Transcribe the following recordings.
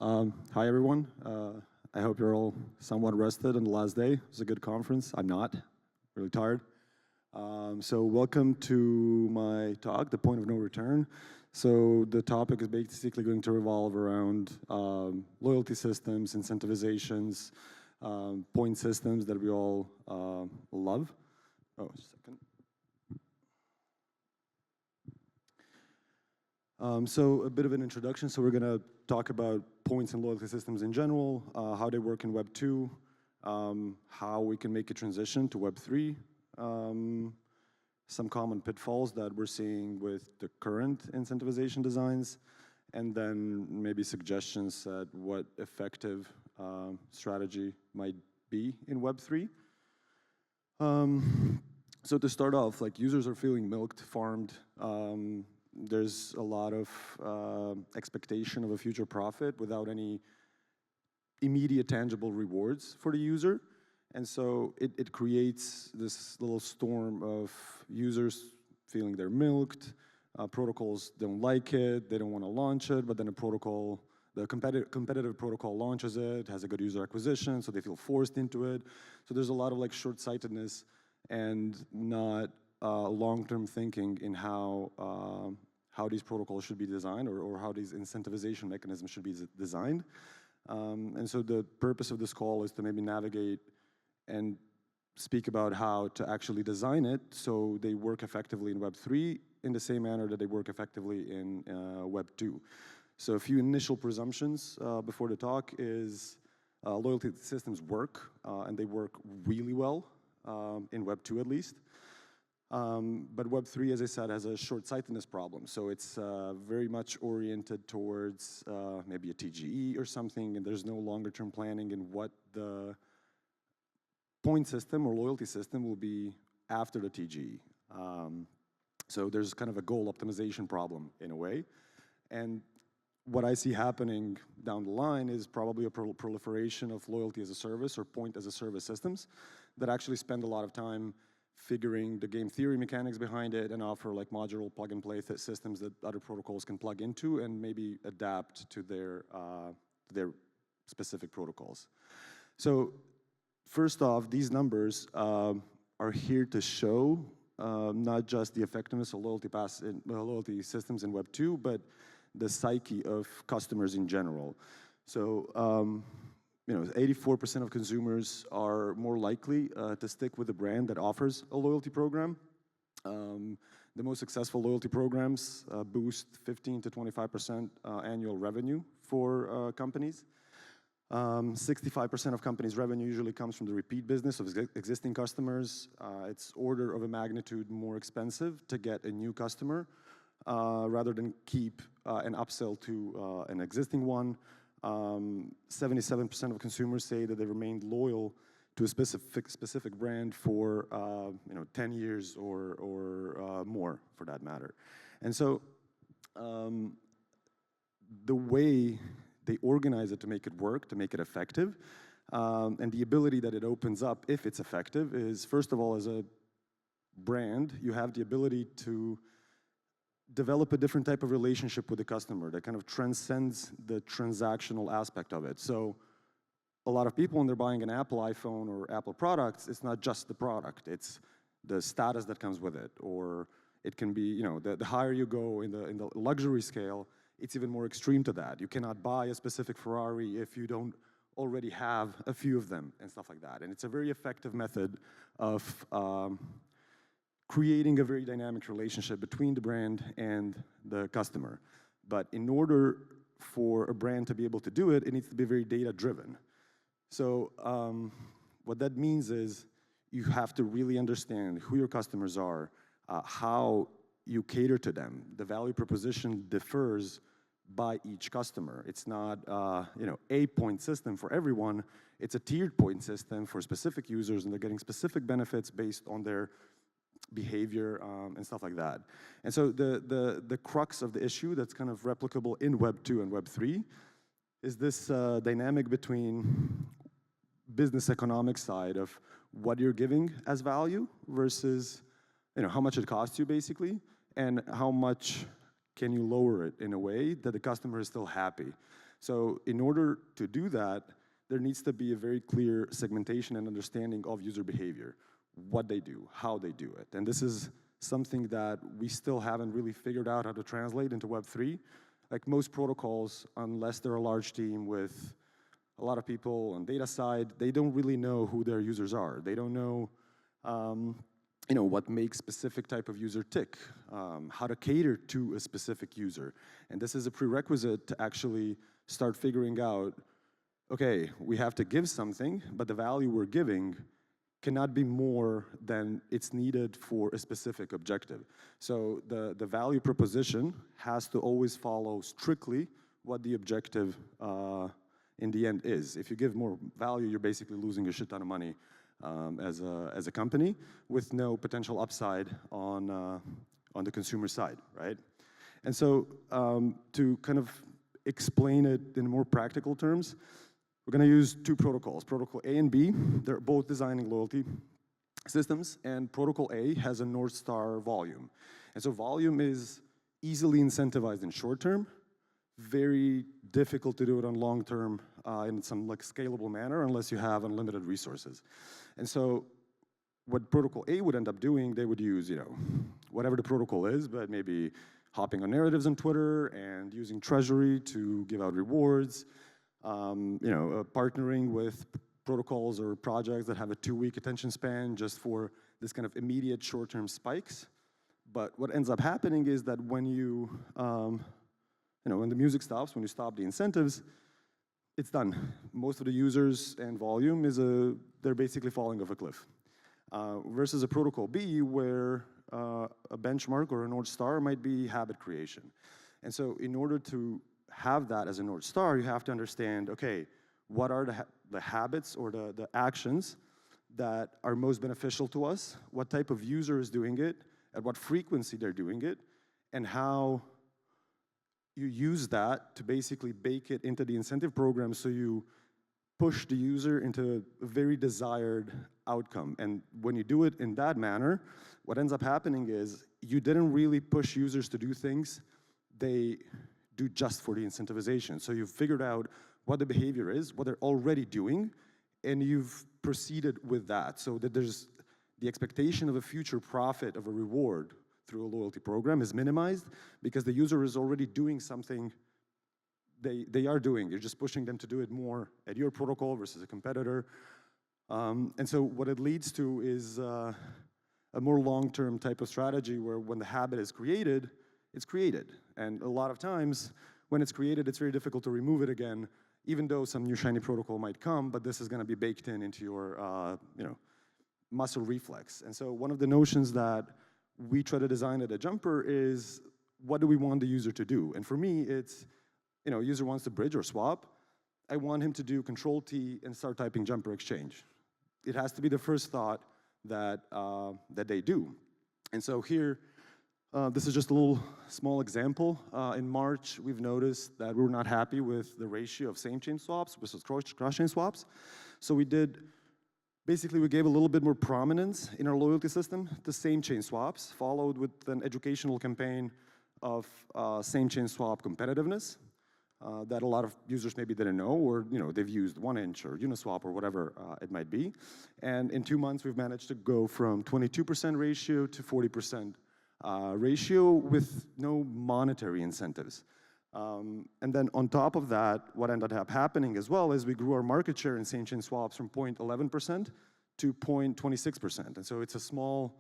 Hi, everyone. I hope you're all somewhat rested on the last day. It was a good conference. I'm not. Really tired. So welcome to my talk, The Point of No Return. So the topic is basically going to revolve around loyalty systems, incentivizations, point systems that we all love. Oh, just a second. So a bit of an introduction. So we're going to talk about points and loyalty systems in general, how they work in Web 2, how we can make a transition to Web 3, some common pitfalls that we're seeing with the current incentivization designs, and then maybe suggestions at what effective strategy might be in Web 3. So to start off, like users are feeling milked, farmed. There's a lot of expectation of a future profit without any immediate tangible rewards for the user. And so it creates this little storm of users feeling they're milked, protocols don't like it, they don't want to launch it, but then the competitive protocol launches it, has a good user acquisition, so they feel forced into it. So there's a lot of like short-sightedness and not long-term thinking in how these protocols should be designed or how these incentivization mechanisms should be designed. And so the purpose of this call is to maybe navigate and speak about how to actually design it so they work effectively in Web 3 in the same manner that they work effectively in Web 2. So a few initial presumptions before the talk is loyalty systems work, and they work really well in Web 2 at least. But Web 3, as I said, has a short-sightedness problem. So it's very much oriented towards maybe a TGE or something, and there's no longer-term planning in what the point system or loyalty system will be after the TGE. So there's kind of a goal optimization problem in a way. And what I see happening down the line is probably a proliferation of loyalty as a service or point as a service systems that actually spend a lot of time figuring the game theory mechanics behind it and offer like modular plug-and-play systems that other protocols can plug into and maybe adapt to their specific protocols. So first off, these numbers are here to show not just the effectiveness of loyalty systems in Web 2, but the psyche of customers in general. So 84% of consumers are more likely to stick with a brand that offers a loyalty program. The most successful loyalty programs boost 15 to 25% annual revenue for companies. 65% of companies' revenue usually comes from the repeat business of existing customers. It's order of a magnitude more expensive to get a new customer rather than keep an upsell to an existing one. 77% of consumers say that they remained loyal to a specific brand for 10 years or more, for that matter. And so the way they organize it to make it work, to make it effective, and the ability that it opens up, if it's effective, is first of all, as a brand, you have the ability to develop a different type of relationship with the customer that kind of transcends the transactional aspect of it. So a lot of people, when they're buying an Apple iPhone or Apple products, it's not just the product, it's the status that comes with it. Or it can be, the higher you go in the luxury scale, it's even more extreme to that. You cannot buy a specific Ferrari if you don't already have a few of them and stuff like that. And it's a very effective method of creating a very dynamic relationship between the brand and the customer. But in order for a brand to be able to do it, it needs to be very data-driven. So what that means is you have to really understand who your customers are, how you cater to them. The value proposition differs by each customer. It's not a point system for everyone. It's a tiered point system for specific users, and they're getting specific benefits based on their behavior and stuff like that. And so the crux of the issue that's kind of replicable in Web 2 and Web 3 is this dynamic between business economic side of what you're giving as value versus how much it costs you basically, and how much can you lower it in a way that the customer is still happy? So in order to do that, there needs to be a very clear segmentation and understanding of user behavior, what they do, how they do it. And this is something that we still haven't really figured out how to translate into Web3. Like most protocols, unless they're a large team with a lot of people on data side, they don't really know who their users are. They don't know what makes specific type of user tick, how to cater to a specific user. And this is a prerequisite to actually start figuring out, okay, we have to give something, but the value we're giving cannot be more than it's needed for a specific objective. So the value proposition has to always follow strictly what the objective in the end is. If you give more value, you're basically losing a shit ton of money as a company with no potential upside on the consumer side, right? And so to kind of explain it in more practical terms, we're going to use two protocols, Protocol A and B. They're both designing loyalty systems, and Protocol A has a North Star volume. And so volume is easily incentivized in short term, very difficult to do it on long term in some like scalable manner unless you have unlimited resources. And so what Protocol A would end up doing, they would use, whatever the protocol is, but maybe hopping on narratives on Twitter and using Treasury to give out rewards, partnering with protocols or projects that have a 2-week attention span just for this kind of immediate short-term spikes. But what ends up happening is that when when the music stops, when you stop the incentives, it's done. Most of the users and volume they're basically falling off a cliff. Versus a Protocol B where a benchmark or a North Star might be habit creation. And so in order to have that as a North Star, you have to understand, okay, what are the habits or the actions that are most beneficial to us, what type of user is doing it, at what frequency they're doing it, and how you use that to basically bake it into the incentive program so you push the user into a very desired outcome. And when you do it in that manner, what ends up happening is you didn't really push users to do things they do just for the incentivization. So you've figured out what the behavior is, what they're already doing, and you've proceeded with that so that there's the expectation of a future profit of a reward through a loyalty program is minimized because the user is already doing something they are doing. You're just pushing them to do it more at your protocol versus a competitor. And so what it leads to is a more long-term type of strategy where when the habit is created, it's created. And a lot of times, when it's created, it's very difficult to remove it again, even though some new shiny protocol might come, but this is going to be baked into your muscle reflex. And so one of the notions that we try to design at a Jumper is, what do we want the user to do? And for me, it's, user wants to bridge or swap. I want him to do Control-T and start typing Jumper.exchange. It has to be the first thought that they do. And so here, this is just a little small example. In March, we've noticed that we're not happy with the ratio of same-chain swaps versus cross-chain swaps. So we gave a little bit more prominence in our loyalty system to same-chain swaps, followed with an educational campaign of same-chain swap competitiveness that a lot of users maybe didn't know, or they've used 1inch or Uniswap or whatever it might be. And in 2 months, we've managed to go from 22% ratio to 40% ratio with no monetary incentives. And then on top of that, what ended up happening as well is we grew our market share in same-chain swaps from 0.11% to 0.26%. And so it's a small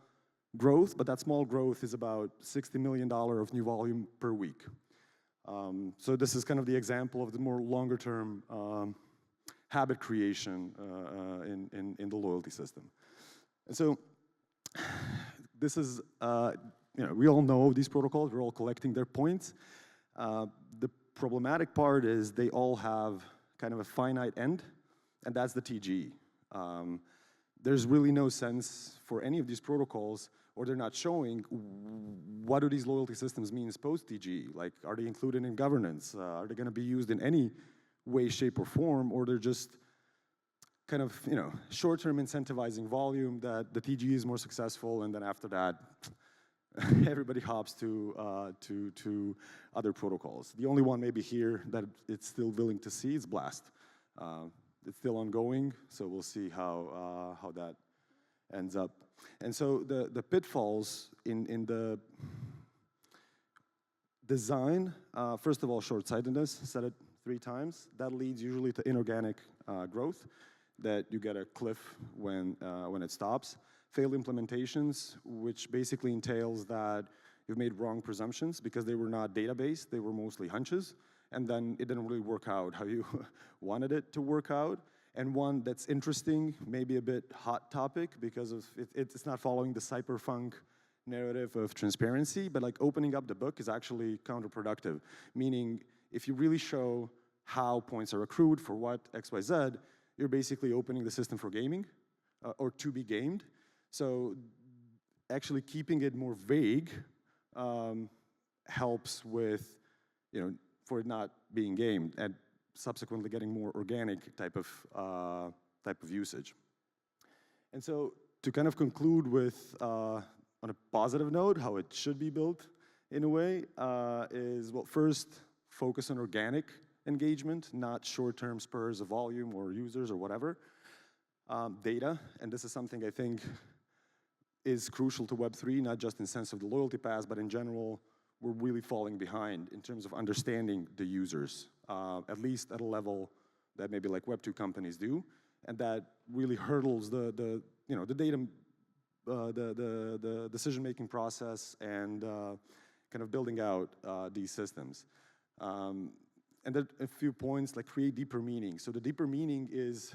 growth, but that small growth is about $60 million of new volume per week. So this is kind of the example of the more longer-term habit creation in the loyalty system. And so this is, we all know these protocols. We're all collecting their points. The problematic part is they all have kind of a finite end, and that's the TGE. There's really no sense for any of these protocols, or they're not showing what do these loyalty systems mean post-TGE. Like, are they included in governance? Are they going to be used in any way, shape, or form, or they're just kind of, short-term incentivizing volume that the TGE is more successful, and then after that, everybody hops to other protocols. The only one maybe here that it's still willing to see is Blast. It's still ongoing, so we'll see how that ends up. And so the pitfalls in the design, first of all, short-sightedness, said it 3 times. That leads usually to inorganic growth, that you get a cliff when it stops. Failed implementations, which basically entails that you've made wrong presumptions because they were not data-based, they were mostly hunches, and then it didn't really work out how you wanted it to work out. And one that's interesting, maybe a bit hot topic because of it's not following the cyberpunk narrative of transparency, but like opening up the book is actually counterproductive. Meaning, if you really show how points are accrued for what X, Y, Z, you're basically opening the system for gaming or to be gamed. So actually keeping it more vague helps with, for it not being gamed and subsequently getting more organic type of usage. And so to kind of conclude with, on a positive note, how it should be built in a way is, well, first, focus on organic engagement, not short-term spurs of volume or users or whatever. Data, and this is something I think is crucial to Web3, not just in the sense of the loyalty pass, but in general, we're really falling behind in terms of understanding the users, at least at a level that maybe like Web2 companies do, and that really hurdles the data, the decision-making process and kind of building out these systems. And then a few points like create deeper meaning. So the deeper meaning is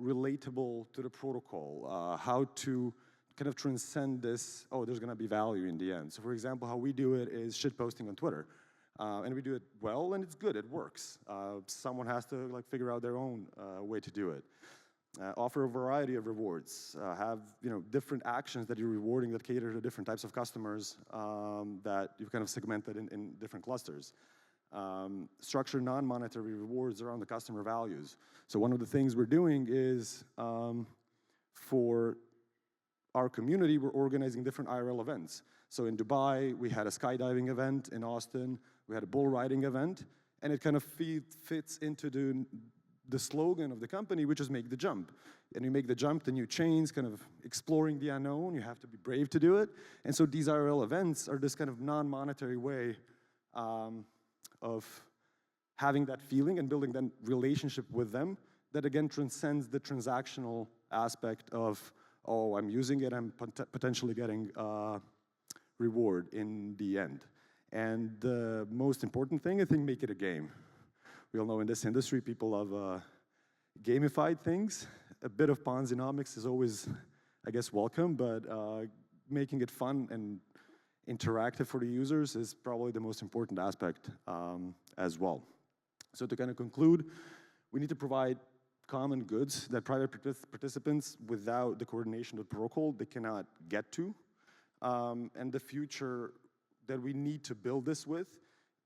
relatable to the protocol, how to kind of transcend this, there's gonna be value in the end. So for example, how we do it is shit posting on Twitter. And we do it well, and it's good, it works. Someone has to like figure out their own way to do it. Offer a variety of rewards. Have different actions that you're rewarding that cater to different types of customers that you've kind of segmented in different clusters. Structure non-monetary rewards around the customer values. So one of the things we're doing is for our community, we're organizing different IRL events. So in Dubai, we had a skydiving event. In Austin, we had a bull riding event. And it kind of fits into the slogan of the company, which is make the jump. And you make the jump, the new chains, kind of exploring the unknown. You have to be brave to do it. And so these IRL events are this kind of non-monetary way of having that feeling and building that relationship with them that, again, transcends the transactional aspect of, I'm using it, I'm potentially getting reward in the end. And the most important thing, I think, make it a game. We all know in this industry, people love gamified things. A bit of Ponzi-nomics is always, I guess, welcome, but making it fun and interactive for the users is probably the most important aspect as well. So to kind of conclude, we need to provide common goods that private participants, without the coordination of the protocol, they cannot get to. And the future that we need to build this with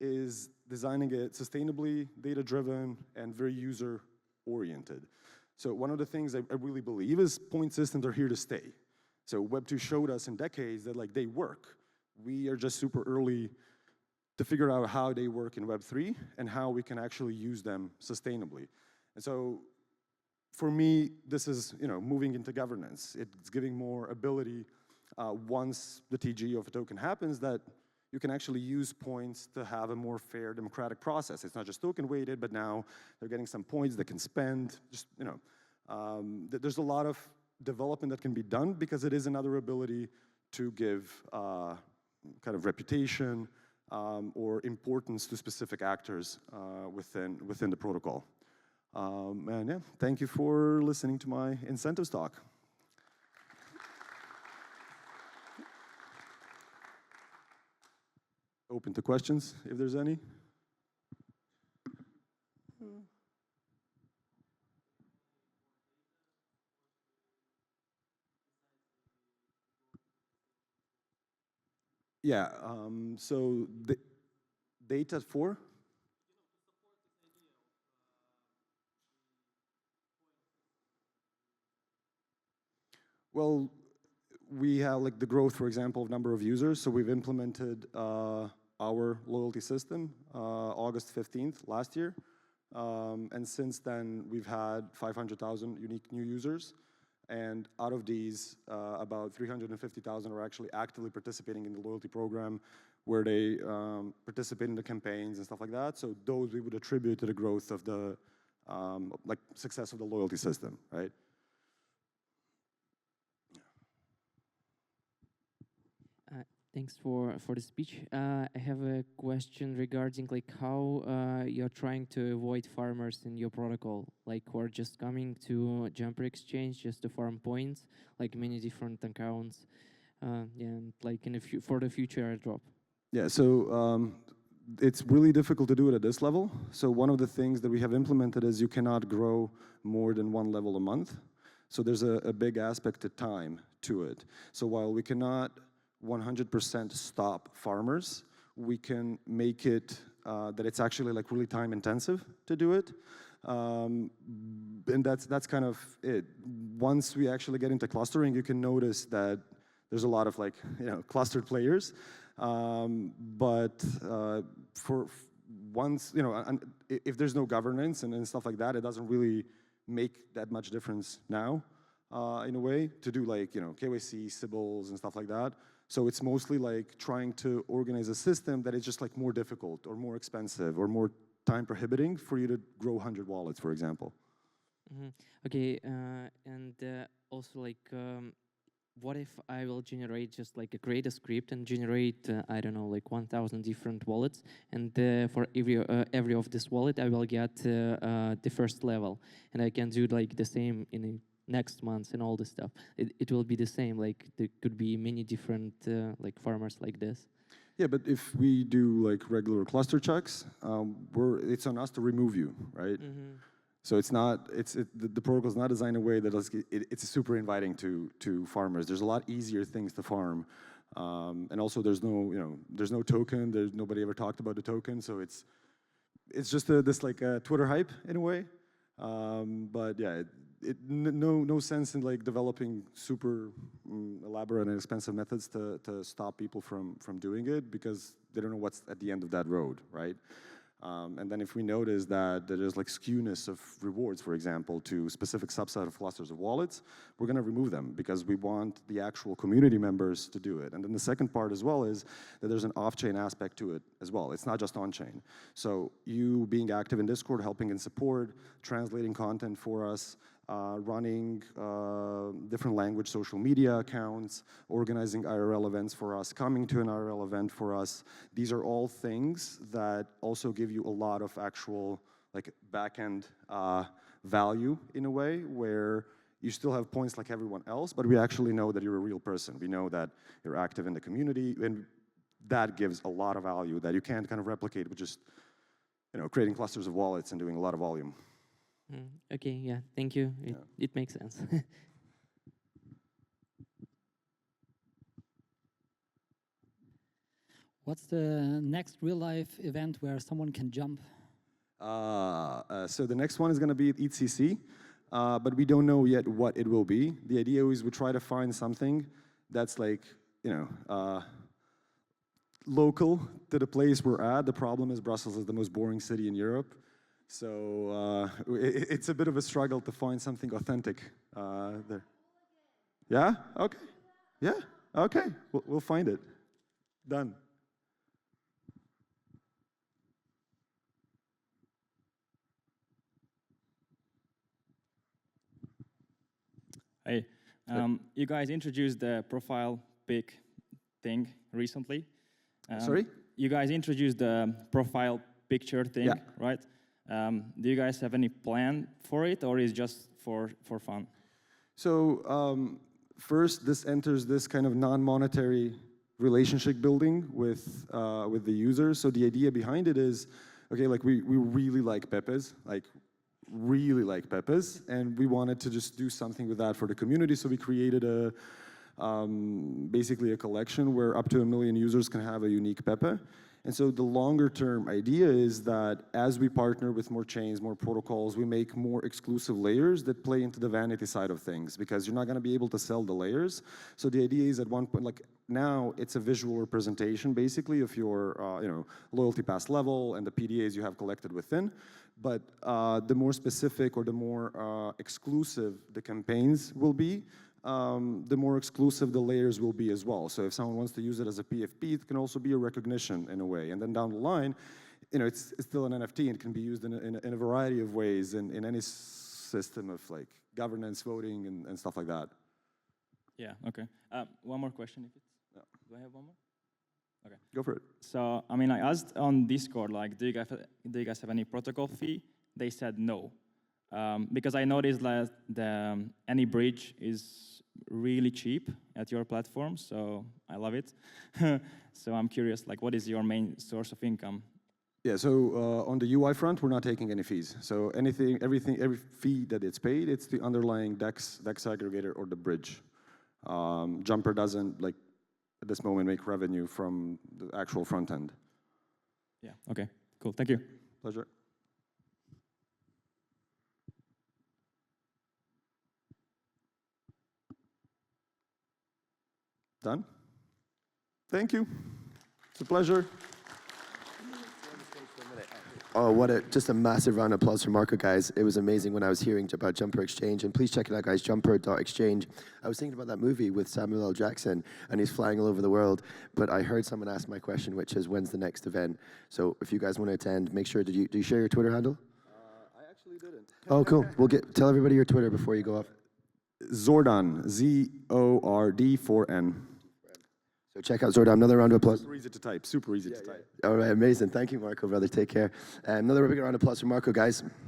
is designing it sustainably, data-driven, and very user-oriented. So one of the things I really believe is point systems are here to stay. So Web2 showed us in decades that like they work. We are just super early to figure out how they work in Web3 and how we can actually use them sustainably. And so for me, this is moving into governance. It's giving more ability once the TG of a token happens that you can actually use points to have a more fair democratic process. It's not just token weighted, but now they're getting some points they can spend. Just there's a lot of development that can be done because it is another ability to give kind of reputation or importance to specific actors within the protocol. And yeah, thank you for listening to my incentives talk. Open to questions, if there's any. Yeah, so the data for? Well, we have like the growth, for example, of number of users. So we've implemented our loyalty system August 15th last year. And since then, we've had 500,000 unique new users. And out of these, about 350,000 are actually actively participating in the loyalty program, where they participate in the campaigns and stuff like that. So those we would attribute to the growth of the like success of the loyalty system, right? Thanks for the speech. I have a question regarding like how you're trying to avoid farmers in your protocol, like who are just coming to Jumper.exchange just to farm points, like many different accounts, yeah, and like for the future airdrop. Yeah, so it's really difficult to do it at this level. So one of the things that we have implemented is you cannot grow more than one level a month. So there's a big aspect to time to it. So while we cannot 100% stop farmers, we can make it that it's actually like really time intensive to do it. And that's kind of it. Once we actually get into clustering, you can notice that there's a lot of like, clustered players. But for once, if there's no governance and stuff like that, it doesn't really make that much difference now, in a way, to do like, KYC, Sybils and stuff like that. So it's mostly like trying to organize a system that is just like more difficult or more expensive or more time prohibiting for you to grow 100 wallets, for example. Mm-hmm. Okay, and also like, what if I will create a script and generate, I don't know, like 1,000 different wallets, and for every of this wallet, I will get the first level, and I can do like the same in the next month and all this stuff. It will be the same. Like there could be many different like farmers like this. Yeah, but if we do like regular cluster checks, it's on us to remove you, right? Mm-hmm. So it's not, the protocol is not designed in a way that it's super inviting to farmers. There's a lot easier things to farm. And also there's no token, nobody ever talked about the token, so it's just this like Twitter hype in a way. But yeah, no sense in like developing super elaborate and expensive methods to stop people from doing it, because they don't know what's at the end of that road, right? And then if we notice that there's like skewness of rewards, for example, to specific subset of clusters of wallets, we're going to remove them because we want the actual community members to do it. And then the second part as well is that there's an off-chain aspect to it as well. It's not just on-chain. So you being active in Discord, helping in support, translating content for us, running different language social media accounts, organizing IRL events for us, coming to an IRL event for us. These are all things that also give you a lot of actual like back-end value in a way, where you still have points like everyone else, but we actually know that you're a real person. We know that you're active in the community, and that gives a lot of value that you can't kind of replicate with just creating clusters of wallets and doing a lot of volume. Okay, yeah, thank you. It makes sense. What's the next real-life event where someone can jump? So the next one is going to be at ETCC, but we don't know yet what it will be. The idea is we try to find something that's like, local to the place we're at. The problem is Brussels is the most boring city in Europe. So it's a bit of a struggle to find something authentic there. Yeah? Okay. Yeah? Okay. We'll find it. Done. Hey, you guys introduced the profile pic thing recently. Sorry? You guys introduced the profile picture thing, right? Do you guys have any plan for it, or is it just for fun? So first, this enters this kind of non-monetary relationship building with the users. So the idea behind it is, okay, like we really like Pepes, and we wanted to just do something with that for the community. So we created basically a collection where up to 1 million users can have a unique Pepe. And so the longer term idea is that as we partner with more chains, more protocols, we make more exclusive layers that play into the vanity side of things, because you're not going to be able to sell the layers. So the idea is at one point, like now it's a visual representation basically of your loyalty pass level and the PDAs you have collected within. But the more specific or the more exclusive the campaigns will be, the more exclusive the layers will be as well. So if someone wants to use it as a PFP, it can also be a recognition in a way. And then down the line, it's still an NFT and can be used in a variety of ways in any system of like governance, voting, and stuff like that. Yeah, okay. One more question, if it's... Yeah. Do I have one more? Okay. Go for it. So, I mean, I asked on Discord, like, do you guys have any protocol fee? They said no. Because I noticed that any bridge is really cheap at your platform, so I love it. So I'm curious, like, what is your main source of income? Yeah, so on the UI front, we're not taking any fees. So every fee that it's paid, it's the underlying DEX aggregator or the bridge. Jumper doesn't, like, at this moment, make revenue from the actual front end. Yeah, okay, cool, thank you. Pleasure. Done? Thank you. It's a pleasure. Oh, just a massive round of applause for Marko, guys. It was amazing when I was hearing about Jumper.exchange, and please check it out, guys, Jumper.exchange. I was thinking about that movie with Samuel L. Jackson, and he's flying all over the world, but I heard someone ask my question, which is, when's the next event? So if you guys want to attend, make sure, do you share your Twitter handle? I actually didn't. Oh, cool. Tell everybody your Twitter before you go off. Zordon, Z-O-R-D-4-N. So check out Zordon. Another round of applause. Super easy to type, super easy to type. All right, amazing. Thank you, Marko, brother. Take care. Another big round of applause for Marko, guys.